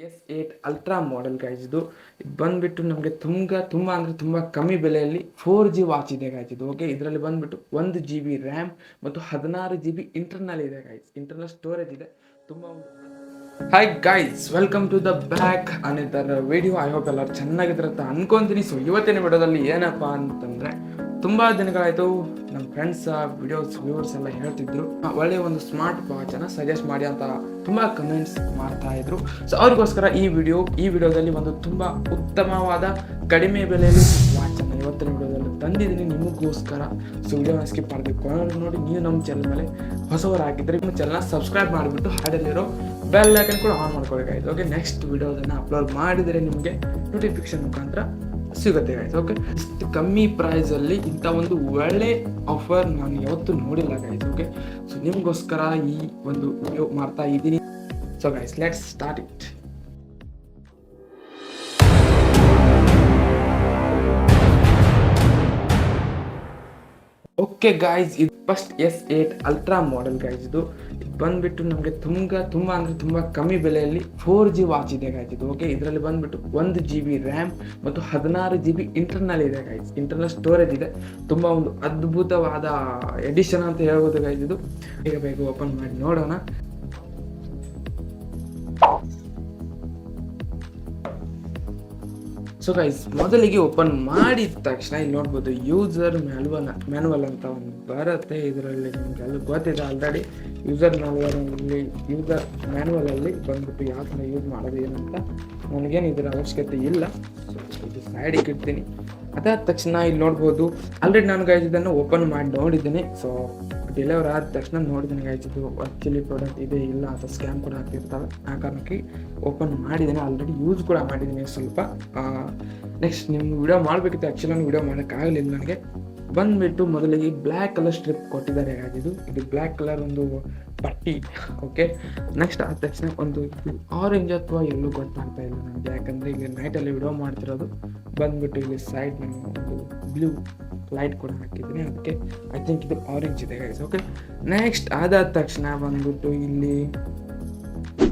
S8 ultra model guys ಇದು ಬಂದ್ಬಿಟ್ಟು ನಮಗೆ ತುಂಬ ಅಂದರೆ ತುಂಬ ಕಮ್ಮಿ ಬೆಲೆಯಲ್ಲಿ 4G ವಾಚ್ ಇದೆ ಗೈಸ್ ಇದು. ಓಕೆ, ಇದರಲ್ಲಿ ಬಂದ್ಬಿಟ್ಟು 1GB ರ್ಯಾಮ್ ಮತ್ತು 16GB ಇಂಟರ್ನಲ್ ಇದೆ ಗೈಸ್. ಇಂಟರ್ನಲ್ ಸ್ಟೋರೇಜ್ ಇದೆ. ತುಂಬ hi guys, welcome to the back ಅನ್ನೋ ವಿಡಿಯೋ. ಐ ಹೋಪ್ ಎಲ್ಲರೂ ಚೆನ್ನಾಗಿದ್ರೆ ಅಂತ ಅನ್ಕೊಂತೀನಿ. ಸೊ ಇವತ್ತಿನ ವಿಡಿಯೋದಲ್ಲಿ ಏನಪ್ಪ ಅಂತಂದರೆ, ತುಂಬ ದಿನಗಳಾಯಿತು ನಮ್ಮ ಫ್ರೆಂಡ್ಸ್ ವ್ಯೂವರ್ಸ್ ಎಲ್ಲ ಹೇಳ್ತಿದ್ರು ಒಳ್ಳೆಯ ಒಂದು ಸ್ಮಾರ್ಟ್ ವಾಚನ್ನು ಸಜೆಸ್ಟ್ ಮಾಡಿ ಅಂತ ತುಂಬ ಕಮೆಂಟ್ಸ್ ಮಾಡ್ತಾ ಇದ್ರು. ಸೊ ಅವ್ರಿಗೋಸ್ಕರ ಈ ವಿಡಿಯೋದಲ್ಲಿ ಒಂದು ತುಂಬ ಉತ್ತಮವಾದ ಕಡಿಮೆ ಬೆಲೆಯಲ್ಲಿ ವಾಚನ್ನು ಇವತ್ತಿನ ವಿಡಿಯೋದಲ್ಲಿ ತಂದಿದ್ದೀನಿ ನಿಮಗೋಸ್ಕರ. ಸೊ ವಿಡಿಯೋನ ಸ್ಕಿಪ್ ಮಾಡಬೇಕು ನೋಡಿ. ನೀವು ನಮ್ಮ ಚಾನಲ್ ಮೇಲೆ ಹೊಸವರಾಗಿದ್ದರೆ ನಿಮ್ಮ ಚಾನಲ್ನ ಸಬ್ಸ್ಕ್ರೈಬ್ ಮಾಡಿಬಿಟ್ಟು ಹಾಡಲ್ಲಿರೋ ಬೆಲ್ ಐಕನ್ ಕೂಡ ಆನ್ ಮಾಡ್ಕೊಳ್ಬೇಕಾಯ್ತು. ಓಕೆ, ನೆಕ್ಸ್ಟ್ ವಿಡಿಯೋದನ್ನು ಅಪ್ಲೋಡ್ ಮಾಡಿದರೆ ನಿಮಗೆ ನೋಟಿಫಿಕೇಶನ್ ಮುಖಾಂತರ ಸಿಗುತ್ತೆ ಗೈಸ್. ಓಕೆ, ಇಷ್ಟು ಕಮ್ಮಿ ಪ್ರೈಸಲ್ಲಿ ಇಂಥ ಒಂದು ಒಳ್ಳೆ ಆಫರ್ ನಾನು ಯಾವತ್ತೂ ನೋಡಿಲ್ಲ ಗೈಸ್. ಓಕೆ, ಸೊ ನಿಮಗೋಸ್ಕರ ಈ ಒಂದು ವಿಡಿಯೋ ಮಾಡ್ತಾ ಇದ್ದೀನಿ. So guys, let's start it. Okay guys, ಇದು first S8 ultra model guys ಇದು ಬಂದ್ಬಿಟ್ಟು ನಮಗೆ ತುಂಬ ಅಂದರೆ ತುಂಬ ಕಮ್ಮಿ ಬೆಲೆಯಲ್ಲಿ 4G ವಾಚ್ ಇದೆ ಗೈಸ್ ಇದು. ಓಕೆ, ಇದರಲ್ಲಿ ಬಂದ್ಬಿಟ್ಟು 1GB ರ್ಯಾಮ್ ಮತ್ತು 16GB ಇಂಟರ್ನಲ್ ಇದೆ ಗೈಸ್. ಇಂಟರ್ನಲ್ ಸ್ಟೋರೇಜ್ ಇದೆ. ತುಂಬ ಒಂದು ಅದ್ಭುತವಾದ ಎಡಿಷನ್ ಅಂತ ಹೇಳ್ಬೋದು ಗೈಸ್ ಇದು. ಈಗ ಬೇಗ ಓಪನ್ ಮಾಡಿ ನೋಡೋಣ. ಸೊ ಗೈಸ್, ಮೊದಲಿಗೆ ಓಪನ್ ಮಾಡಿದ ತಕ್ಷಣ ಇಲ್ಲಿ ನೋಡ್ಬೋದು ಯೂಸರ್ ಮ್ಯಾನುವಲ್ ಅಂತ ಒಂದು ಬರುತ್ತೆ. ಇದರಲ್ಲಿ ನಿಮಗೆ ಅಲ್ಲಿ ಗೊತ್ತಿದೆ ಆಲ್ರೆಡಿ. ಯೂಸರ್ ಮ್ಯಾನುವಲಲ್ಲಿ ಬಂದ್ಬಿಟ್ಟು ಯಾವ ಥರ ಯೂಸ್ ಮಾಡೋದು ಏನಂತ ನನಗೇನು ಇದರ ಅವಶ್ಯಕತೆ ಇಲ್ಲ. ಸೊ ಇದು ಸೈಡಿಗೆ ಇಡ್ತೀನಿ. ಅದಾದ ತಕ್ಷಣ ಇಲ್ಲಿ ನೋಡ್ಬೋದು ಆಲ್ರೆಡಿ ನಾನು ಗೈಸ್ ಇದನ್ನು ಓಪನ್ ಮಾಡಿ ನೋಡಿದ್ದೀನಿ. ಸೊ ಡೆಲಿವರ್ ಆದ ತಕ್ಷಣ ನೋಡಿದ್ದೀನಿ ಗೈಸ್ ಇದು ಆ್ಯಕ್ಚುಲಿ ಪ್ರಾಡಕ್ಟ್ ಇದೆ ಇಲ್ಲ ಅಂತ ಸ್ಕ್ಯಾಮ್ ಕೂಡ ಆಗ್ತಿರ್ತವೆ. ಆ ಕಾರಣಕ್ಕೆ ಓಪನ್ ಮಾಡಿದ್ದೀನಿ, ಆಲ್ರೆಡಿ ಯೂಸ್ ಕೂಡ ಮಾಡಿದ್ದೀನಿ ಸ್ವಲ್ಪ. ನೆಕ್ಸ್ಟ್ ನಿಮ್ಗೆ ವಿಡಿಯೋ ಮಾಡಬೇಕಿತ್ತು, ಆ್ಯಕ್ಚುಲಿ ನಾನು ವಿಡಿಯೋ ಮಾಡೋಕ್ಕಾಗಲಿಲ್ಲ. ನನಗೆ ಬಂದುಬಿಟ್ಟು ಮೊದಲಿಗೆ ಬ್ಲ್ಯಾಕ್ ಕಲರ್ ಸ್ಟ್ರಿಪ್ ಕೊಟ್ಟಿದ್ದಾರೆ ಇದು ಬ್ಲ್ಯಾಕ್ ಕಲರ್ ಒಂದು ಪಟ್ಟಿ. ಓಕೆ, ನೆಕ್ಸ್ಟ್ ಆದ ತಕ್ಷಣ ಒಂದು ಆರೆಂಜ್ ಅಥವಾ ಎಲ್ಲೂ ಗೊತ್ತಾಗ್ತಾ ಇಲ್ಲ ನನಗೆ, ಯಾಕಂದರೆ ಇಲ್ಲಿ ನೈಟಲ್ಲಿ ವಿಡಿಯೋ ಮಾಡ್ತಿರೋದು. ಬಂದುಬಿಟ್ಟು ಇಲ್ಲಿ ಸೈಡ್ ನಾನು ಒಂದು ಬ್ಲೂ ಲೈಟ್ ಕೂಡ ಹಾಕಿದ್ದೀನಿ, ಅದಕ್ಕೆ ಐ ಥಿಂಕ್ ಇದು ಆರೆಂಜ್ ಇದೆ ಗೈಸ್. ಓಕೆ, ನೆಕ್ಸ್ಟ್ ಆದಾದ ತಕ್ಷಣ ಬಂದ್ಬಿಟ್ಟು ಇಲ್ಲಿ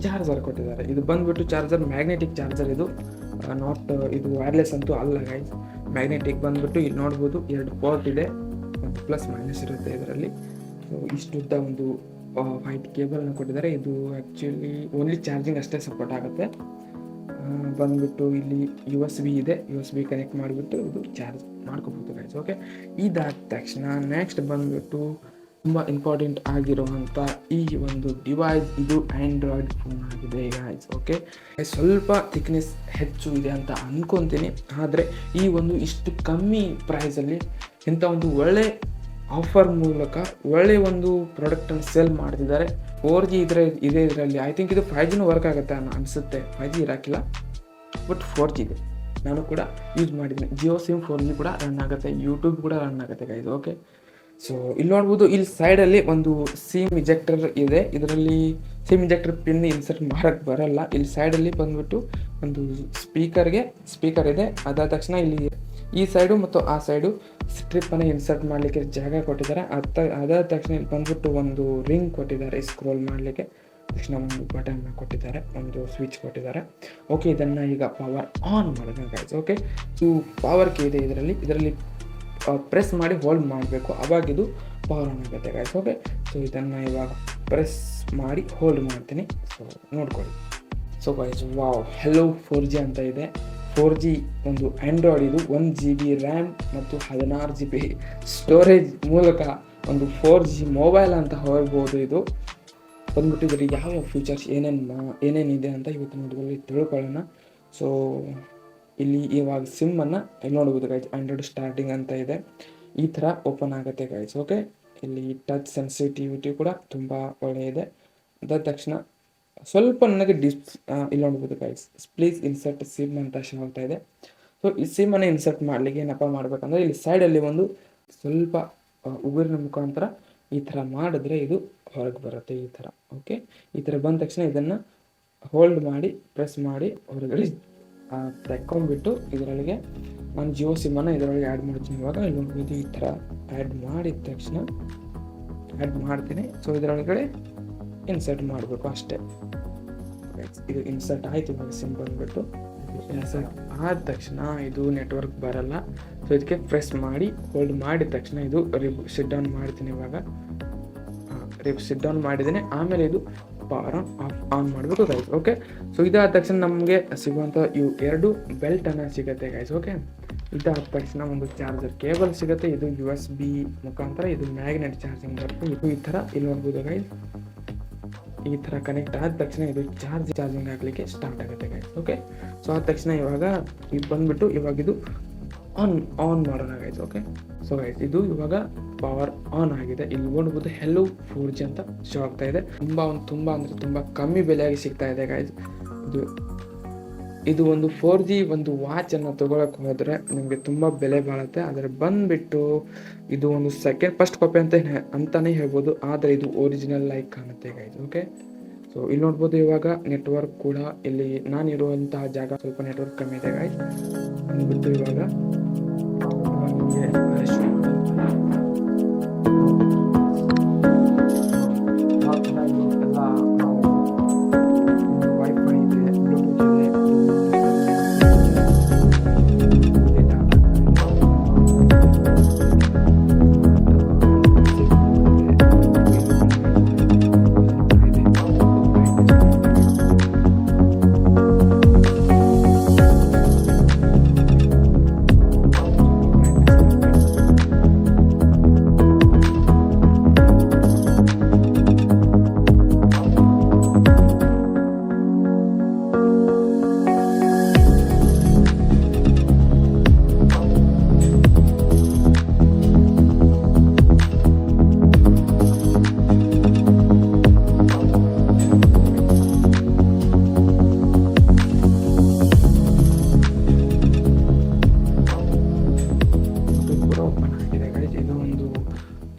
ಚಾರ್ಜರ್ ಕೊಟ್ಟಿದ್ದಾರೆ. ಇದು ಬಂದ್ಬಿಟ್ಟು ಚಾರ್ಜರ್ ಮ್ಯಾಗ್ನೆಟಿಕ್ ಚಾರ್ಜರ್ ಇದು, ನಾಟ್ ಇದು ವೈರ್ಲೆಸ್ ಅಂತೂ ಅಲ್ಲ ಗೈಸ್. ಮ್ಯಾಗ್ನೆಟಿಕ್ ಬಂದ್ಬಿಟ್ಟು ಇಲ್ಲಿ ನೋಡ್ಬೋದು 2 ಪೋರ್ಟ್ ಇದೆ, ಒಂದು ಪ್ಲಸ್ ಮೈನಸ್ ಇರುತ್ತೆ ಇದರಲ್ಲಿ. ಸೊ ಇಷ್ಟುದ್ದ ಒಂದು ವೈಟ್ ಕೇಬಲ್ನ ಕೊಟ್ಟಿದ್ದಾರೆ. ಇದು ಆ್ಯಕ್ಚುಲಿ ಓನ್ಲಿ ಚಾರ್ಜಿಂಗ್ ಅಷ್ಟೇ ಸಪೋರ್ಟ್ ಆಗುತ್ತೆ. ಬಂದ್ಬಿಟ್ಟು ಇಲ್ಲಿ USB ಇದೆ, USB ಕನೆಕ್ಟ್ ಮಾಡಿಬಿಟ್ಟು ಇದು ಚಾರ್ಜ್ ಮಾಡ್ಕೋಬೋದು ಗೈಸ್. ಓಕೆ, ಇದಾದ ತಕ್ಷಣ ನೆಕ್ಸ್ಟ್ ಬಂದ್ಬಿಟ್ಟು ತುಂಬ ಇಂಪಾರ್ಟೆಂಟ್ ಆಗಿರುವಂಥ ಈ ಒಂದು ಡಿವೈಸ್, ಇದು ಆ್ಯಂಡ್ರಾಯ್ಡ್ ಫೋನ್ ಆಗಿದೆ ಗೈಸ್. ಓಕೆ, ಸ್ವಲ್ಪ ಥಿಕ್ನೆಸ್ ಹೆಚ್ಚು ಇದೆ ಅಂತ ಅಂದ್ಕೊತೀನಿ. ಆದರೆ ಈ ಒಂದು ಇಷ್ಟು ಕಮ್ಮಿ ಪ್ರೈಸಲ್ಲಿ ಇಂಥ ಒಂದು ಒಳ್ಳೆ ಆಫರ್ ಮೂಲಕ ಒಳ್ಳೆ ಒಂದು ಪ್ರಾಡಕ್ಟನ್ನು ಸೇಲ್ ಮಾಡ್ತಿದ್ದಾರೆ. 4G ಇದೆ ಇದರಲ್ಲಿ. ಐ ಥಿಂಕ್ ಇದು 5Gನೂ ವರ್ಕ್ ಆಗುತ್ತೆ ಅನಿಸುತ್ತೆ. 5G ಇರೋಕ್ಕಿಲ್ಲ, ಬಟ್ 4G ಇದೆ. ನಾನು ಕೂಡ ಯೂಸ್ ಮಾಡಿದ್ದೀನಿ. ಜಿಯೋ ಸಿಮ್ 4G ಕೂಡ ರನ್ ಆಗುತ್ತೆ, ಯೂಟ್ಯೂಬ್ ಕೂಡ ರನ್ ಆಗುತ್ತೆ ಗೈಸ್. ಓಕೆ, ಸೊ ಇಲ್ಲಿ ನೋಡ್ಬೋದು ಇಲ್ಲಿ ಸೈಡಲ್ಲಿ ಒಂದು ಸಿಮ್ ಇಜೆಕ್ಟರ್ ಇದೆ. ಇದರಲ್ಲಿ ಸಿಮ್ ಇಜೆಕ್ಟರ್ ಪಿನ್ ಇನ್ಸರ್ಟ್ ಮಾಡೋಕ್ಕೆ ಬರಲ್ಲ. ಇಲ್ಲಿ ಸೈಡಲ್ಲಿ ಬಂದ್ಬಿಟ್ಟು ಒಂದು ಸ್ಪೀಕರ್ ಇದೆ. ಅದಾದ ತಕ್ಷಣ ಇಲ್ಲಿ ಈ ಸೈಡು ಮತ್ತು ಆ ಸೈಡು ಸ್ಟ್ರಿಪ್ಪನ್ನು ಇನ್ಸರ್ಟ್ ಮಾಡಲಿಕ್ಕೆ ಜಾಗ ಕೊಟ್ಟಿದ್ದಾರೆ. ಅದಾದ ತಕ್ಷಣ ಇಲ್ಲಿ ಬಂದ್ಬಿಟ್ಟು ಒಂದು ರಿಂಗ್ ಕೊಟ್ಟಿದ್ದಾರೆ ಸ್ಕ್ರೋಲ್ ಮಾಡಲಿಕ್ಕೆ. ತಕ್ಷಣ ಒಂದು ಬಟನ್ನ ಕೊಟ್ಟಿದ್ದಾರೆ, ಒಂದು ಸ್ವಿಚ್ ಕೊಟ್ಟಿದ್ದಾರೆ. ಓಕೆ, ಇದನ್ನು ಈಗ ಪವರ್ ಆನ್ ಮಾಡೋಣ ಗೈಸ್. ಓಕೆ, ಇದು ಪವರ್ ಕೀ ಇದೆ ಇದರಲ್ಲಿ ಪ್ರೆಸ್ ಮಾಡಿ ಹೋಲ್ಡ್ ಮಾಡಬೇಕು, ಆವಾಗ ಇದು ಪವರ್ ಆನ್ ಆಗುತ್ತೆ ಗೈಸ್. ಓಕೆ, ಸೊ ಇದನ್ನು ಇವಾಗ ಪ್ರೆಸ್ ಮಾಡಿ ಹೋಲ್ಡ್ ಮಾಡ್ತೀನಿ. ಸೊ ನೋಡ್ಕೊಳ್ಳಿ. So guys, wow, hello 4G ಅಂತ ಇದೆ. 4G ಒಂದು ಆ್ಯಂಡ್ರಾಯ್ಡ್ ಇದು 1GB ರ್ಯಾಮ್ ಮತ್ತು 16GB ಸ್ಟೋರೇಜ್ ಮೂಲಕ ಒಂದು 4G ಮೊಬೈಲ್ ಅಂತ ಹೇಳ್ಬೋದು. ಇದು ಬಂದ್ಬಿಟ್ಟು ಇದರಲ್ಲಿ ಯಾವ್ಯಾವ ಫೀಚರ್ಸ್ ಏನೇನಿದೆ ಅಂತ ಇವತ್ತಿನ ವಿಡಿಯೋದಲ್ಲಿ ತಿಳ್ಕೊಳ್ಳೋಣ. ಸೊ ಇಲ್ಲಿ ಇವಾಗ ಸಿಮ್ಮನ್ನು ನೋಡ್ಬೋದು ಗೈಸ್. ಆ್ಯಂಡ್ರಾಯ್ಡ್ ಸ್ಟಾರ್ಟಿಂಗ್ ಅಂತ ಇದೆ, ಈ ಥರ ಓಪನ್ ಆಗುತ್ತೆ ಗೈಸ್. ಓಕೆ, ಇಲ್ಲಿ ಟಚ್ ಸೆನ್ಸಿಟಿವಿಟಿ ಕೂಡ ತುಂಬ ಒಳ್ಳೆಯದೆ. ಅದಾದ ತಕ್ಷಣ ಸ್ವಲ್ಪ ನನಗೆ ಇಲ್ಲಿ ನೋಡ್ಬೋದು ಗೈಸ್, ಪ್ಲೀಸ್ ಇನ್ಸರ್ಟ್ ಸಿಮ್ ಅಂತ ಹೇಳ್ತಾ ಇದೆ. ಸೊ ಈ ಸಿಮ್ಮನ್ನು ಇನ್ಸರ್ಟ್ ಮಾಡಲಿಕ್ಕೆ ಏನಪ್ಪ ಮಾಡಬೇಕಂದ್ರೆ ಇಲ್ಲಿ ಸೈಡಲ್ಲಿ ಒಂದು ಸ್ವಲ್ಪ ಉಗುರಿನ ಮುಖಾಂತರ ಈ ಥರ ಮಾಡಿದ್ರೆ ಇದು ಹೊರಗೆ ಬರುತ್ತೆ ಈ ಥರ. ಓಕೆ, ಈ ಥರ ಬಂದ ತಕ್ಷಣ ಇದನ್ನು ಹೋಲ್ಡ್ ಮಾಡಿ ಪ್ರೆಸ್ ಮಾಡಿ ಹೊರಗಡೆ ತೆಕ್ಕೊಂಡ್ಬಿಟ್ಟು ಇದರೊಳಗೆ ನಾನು ಜಿಯೋ ಸಿಮ್ಮನ್ನು ಇದರೊಳಗೆ ಆ್ಯಡ್ ಮಾಡ್ತೀನಿ. ಇವಾಗ ಇಲ್ಲಿ ನೋಡ್ಬೋದು ಈ ಥರ ಆ್ಯಡ್ ಮಾಡಿದ ತಕ್ಷಣ ಆ್ಯಡ್ ಮಾಡ್ತೀನಿ. ಸೊ ಇದರೊಳಗಡೆ ಇನ್ಸರ್ಟ್ ಮಾಡಬೇಕು ಅಷ್ಟೇ. ಇದು ಇನ್ಸರ್ಟ್ ಆಯ್ತು. ಇವಾಗ ಸಿಮ್ ಬಂದ್ಬಿಟ್ಟು ಇನ್ಸರ್ಟ್ ಆದ ತಕ್ಷಣ ಇದು ನೆಟ್ವರ್ಕ್ ಬರಲ್ಲ. ಸೊ ಇದಕ್ಕೆ ಪ್ರೆಸ್ ಮಾಡಿ ಹೋಲ್ಡ್ ಮಾಡಿದ ತಕ್ಷಣ ಇದು ಸಿಟ್ ಡೌನ್ ಮಾಡ್ತೀನಿ. ಇವಾಗ ಸಿಟ್ ಡೌನ್ ಮಾಡಿದ್ದೇನೆ. ಆಮೇಲೆ ಇದು ಪವರ್ ಆನ್ ಮಾಡಬೇಕು ಗೈಸ್. ಓಕೆ, ಸೊ ಇದಾದ ತಕ್ಷಣ ನಮಗೆ ಸಿಗುವಂಥ ಇವು 2 ಬೆಲ್ಟನ್ನು ಸಿಗುತ್ತೆ ಗೈಸ್. ಓಕೆ, ಇದಾದ ತಕ್ಷಣ ಒಂದು ಚಾರ್ಜರ್ ಕೇಬಲ್ ಸಿಗುತ್ತೆ. ಇದು USB ಮುಖಾಂತರ, ಇದು ಮ್ಯಾಗ್ನೆಟ್ ಚಾರ್ಜಿಂಗ್ ಬರುತ್ತೆ. ಇದು ಈ ಥರ ಇಲ್ಲಿ ನೋಡ್ಬೋದು ಗೈಸ್. ಈ ಥರ ಕನೆಕ್ಟ್ ಆದ ತಕ್ಷಣ ಇದು ಚಾರ್ಜಿಂಗ್ ಆಗಲಿಕ್ಕೆ ಸ್ಟಾರ್ಟ್ ಆಗುತ್ತೆ ಗೈಸ್. ಓಕೆ, ಸೊ ಆದ ತಕ್ಷಣ ಇವಾಗ ಇದು ಬಂದ್ಬಿಟ್ಟು ಇವಾಗ ಇದು ಆನ್ ಮಾಡೋಣ ಗೈಸ್. ಓಕೆ, ಸೊ ಗೈಸ್ ಇದು ಇವಾಗ ಪವರ್ ಆನ್ ಆಗಿದೆ. ಇಲ್ಲಿ ನೋಡ್ಬೋದು ಹೆಲೋ 4G ಅಂತ ಶೋ ಆಗ್ತಾ ಇದೆ. ತುಂಬ ಅಂದರೆ ತುಂಬ ಕಮ್ಮಿ ಬೆಲೆಯಾಗಿ ಸಿಗ್ತಾ ಇದೆ ಗೈಸ್. ಇದು ಒಂದು 4G ಒಂದು ವಾಚನ್ನು ತೊಗೊಳಕ್ಕೆ ಹೋದರೆ ನಿಮಗೆ ತುಂಬ ಬೆಲೆ ಬಾಳುತ್ತೆ. ಆದರೆ ಬಂದುಬಿಟ್ಟು ಇದು ಒಂದು ಫಸ್ಟ್ ಕಾಪಿ ಅಂತಲೇ ಹೇಳ್ಬೋದು. ಆದರೆ ಇದು ಒರಿಜಿನಲ್ ಲೈಕ್ ಕಾಣುತ್ತೆ ಗೈಸ್. ಓಕೆ, ಸೊ ಇಲ್ಲಿ ನೋಡ್ಬೋದು ಇವಾಗ ನೆಟ್ವರ್ಕ್ ಕೂಡ ಇಲ್ಲಿ ನಾನಿರುವಂತಹ ಜಾಗ ಸ್ವಲ್ಪ ನೆಟ್ವರ್ಕ್ ಕಮ್ಮಿ ಇದೆ ಗೈಸ್. ಬಂದುಬಿಟ್ಟು ಇವಾಗ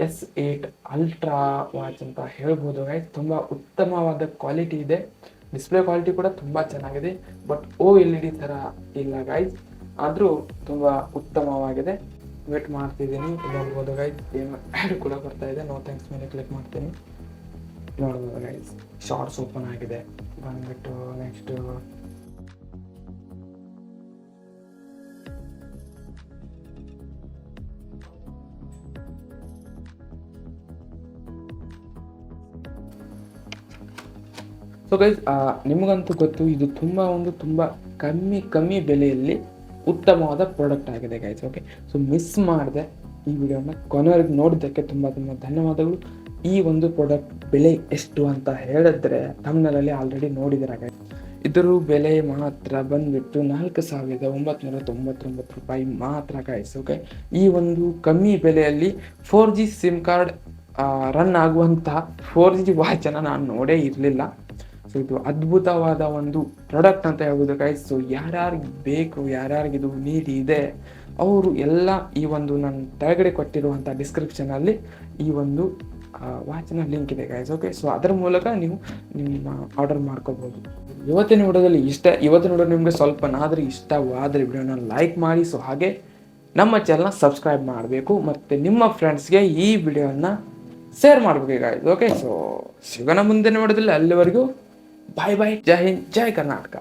S8 ಅಲ್ಟ್ರಾ ವಾಚ್ ಅಂತ ಹೇಳ್ಬೋದು ಗೈಸ್. ತುಂಬ ಉತ್ತಮವಾದ ಕ್ವಾಲಿಟಿ ಇದೆ. ಡಿಸ್ಪ್ಲೇ ಕ್ವಾಲಿಟಿ ಕೂಡ ತುಂಬ ಚೆನ್ನಾಗಿದೆ. ಬಟ್ OLED ಥರ ಇಲ್ಲ ಗೈಸ್, ಆದರೂ ತುಂಬ ಉತ್ತಮವಾಗಿದೆ. ವೇಟ್ ಮಾಡ್ತಿದ್ದೀನಿ. ನೋಡ್ಬೋದು ಗೈಸ್, ಏನು ಆ್ಯಡ್ ಕೂಡ ಬರ್ತಾ ಇದೆ. ನೋ ಥ್ಯಾಂಕ್ಸ್ ಮೇಲೆ ಕ್ಲಿಕ್ ಮಾಡ್ತೀನಿ. ನೋಡ್ಬೋದು ಗೈಸ್, ಶಾರ್ಟ್ಸ್ ಓಪನ್ ಆಗಿದೆ. ಬಂದ್ಬಿಟ್ಟು ನೆಕ್ಸ್ಟು ಸೊ ಗೈಸ್, ನಿಮಗಂತೂ ಗೊತ್ತು ಇದು ತುಂಬ ಕಮ್ಮಿ ಬೆಲೆಯಲ್ಲಿ ಉತ್ತಮವಾದ ಪ್ರಾಡಕ್ಟ್ ಆಗಿದೆ ಗೈಸ್. ಓಕೆ, ಸೊ ಮಿಸ್ ಮಾಡಿದೆ ಈ ವಿಡಿಯೋನ ಕೊನೆವರೆಗೆ ನೋಡಿದ್ದಕ್ಕೆ ತುಂಬ ಧನ್ಯವಾದಗಳು. ಈ ಒಂದು ಪ್ರಾಡಕ್ಟ್ ಬೆಲೆ ಎಷ್ಟು ಅಂತ ಹೇಳಿದ್ರೆ ತಮ್ಮನಲ್ಲಿ ಆಲ್ರೆಡಿ ನೋಡಿದ್ದೀರ ಗೈಸ್. ಇದರ ಬೆಲೆ ಮಾತ್ರ ಬಂದ್ಬಿಟ್ಟು 4,999 ರೂಪಾಯಿ ಮಾತ್ರ ಗೈಸ್. ಓಕೆ, ಈ ಒಂದು ಕಮ್ಮಿ ಬೆಲೆಯಲ್ಲಿ 4G ಸಿಮ್ ಕಾರ್ಡ್ ರನ್ ಆಗುವಂತಹ 4G ವಾಚನ್ನು ನಾನು ನೋಡೇ ಇರಲಿಲ್ಲ. ಸೊ ಇದು ಅದ್ಭುತವಾದ ಒಂದು ಪ್ರಾಡಕ್ಟ್ ಅಂತ ಹೇಳ್ಬೋದು ಗೈಸ್. ಸೊ ಯಾರ್ಯಾರಿಗೆ ಬೇಕು, ಯಾರ್ಯಾರಿಗಿದು ನೀಡ್ ಇದೆ ಅವರು ಎಲ್ಲ ಈ ಒಂದು ನಾನು ಕೆಳಗಡೆ ಕೊಟ್ಟಿರುವಂಥ ಡಿಸ್ಕ್ರಿಪ್ಷನಲ್ಲಿ ಈ ಒಂದು ವಾಚಿನ ಲಿಂಕ್ ಇದೆ ಗೈಸ್. ಓಕೆ, ಸೊ ಅದರ ಮೂಲಕ ನೀವು ನಿಮ್ಮ ಆರ್ಡರ್ ಮಾಡ್ಕೋಬೋದು. ಇವತ್ತಿನ ವಿಡಿಯೋ ನಿಮಗೆ ಸ್ವಲ್ಪನಾದರೂ ಇಷ್ಟವಾದರೆ ವಿಡಿಯೋನ ಲೈಕ್ ಮಾಡಿ. ಸೊ ಹಾಗೆ ನಮ್ಮ ಚಾನಲ್ನ ಸಬ್ಸ್ಕ್ರೈಬ್ ಮಾಡಬೇಕು ಮತ್ತು ನಿಮ್ಮ ಫ್ರೆಂಡ್ಸ್ಗೆ ಈ ವಿಡಿಯೋನ ಶೇರ್ ಮಾಡಬೇಕು ಗೈಸ್. ಓಕೆ, ಸೊ ಸಿಗೋಣ ಮುಂದಿನ ವಿಡಿಯೋದಲ್ಲಿ. ಅಲ್ಲಿವರೆಗೂ ಬಾಯ್ ಬಾಯ್. ಜೈ ಹಿಂದ್, ಜೈ ಕರ್ನಾಟಕ.